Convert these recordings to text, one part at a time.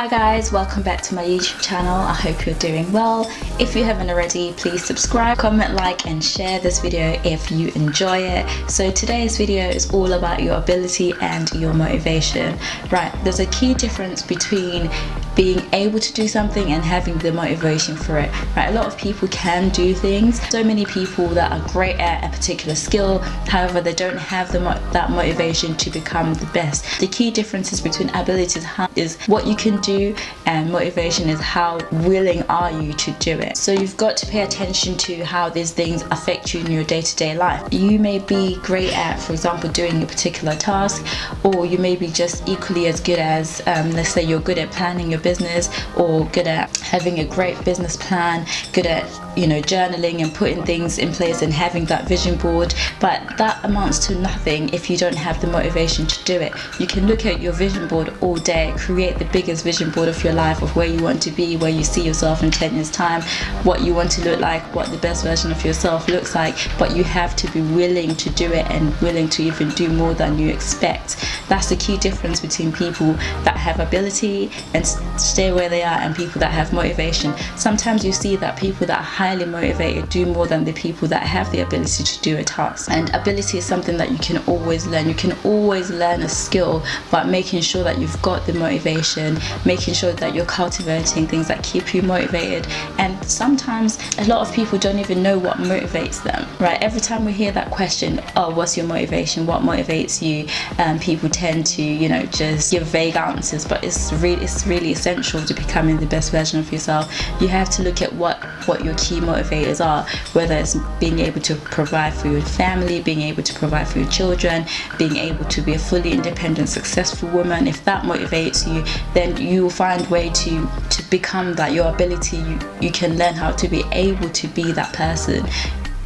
Hi guys, welcome back to my YouTube channel. I hope you're doing well. If you haven't already, please subscribe, comment, like and share this video if you enjoy it. So today's video is all about your ability and your motivation. Right, there's a key difference between being able to do something and having the motivation for it. Right, a lot of people can do things. So many people that are great at a particular skill, however they don't have that motivation to become the best. The key differences between abilities is what you can do, and motivation is how willing are you to do it. So you've got to pay attention to how these things affect you in your day-to-day life. You may be great at, for example, doing a particular task, or you may be just equally as good as let's say you're good at planning your business, or good at having a great business plan, good at journaling and putting things in place and having that vision board, but that amounts to nothing if you don't have the motivation to do it. You can look at your vision board all day, create the biggest vision board of your life, of where you want to be, where you see yourself in 10 years time, what you want to look like, what the best version of yourself looks like, but you have to be willing to do it and willing to even do more than you expect. That's the key difference between people that have ability and stay where they are and people that have motivation. Sometimes you see that people that are highly motivated do more than the people that have the ability to do a task. And ability is something that you can always learn. You can always learn a skill, but making sure that you've got the motivation, making sure that you're cultivating things that keep you motivated. And sometimes a lot of people don't even know what motivates them, right? Every time we hear that question, oh, what's your motivation, what motivates you, people tend to just give vague answers, but it's really essential to becoming the best version of yourself. You have to look at what your key motivators are, whether it's being able to provide for your family, being able to provide for your children, being able to be a fully independent, successful woman. If that motivates you, then you will find a way to become that. Your ability, you can learn how to be able to be that person.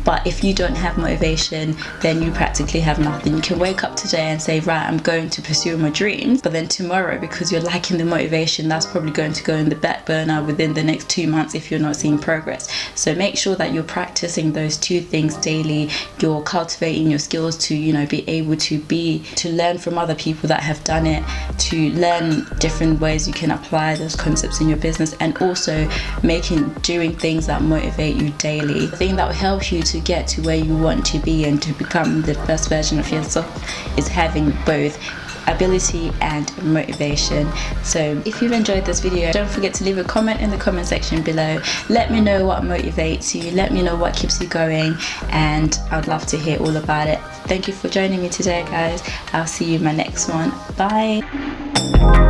But if you don't have motivation, then you practically have nothing. You can wake up today and say, right, I'm going to pursue my dreams, but then tomorrow, because you're lacking the motivation, that's probably going to go in the back burner within the next 2 months if you're not seeing progress. So make sure that you're practicing those two things daily. You're cultivating your skills to be able to learn from other people that have done it, to learn different ways you can apply those concepts in your business, and also doing things that motivate you daily. The thing that will help you to get to where you want to be and to become the best version of yourself is having both ability and motivation. So if you've enjoyed this video, don't forget to leave a comment in the comment section below. Let me know what motivates you, let me know what keeps you going, and I'd love to hear all about it. Thank you for joining me today, guys. I'll see you in my next one. Bye.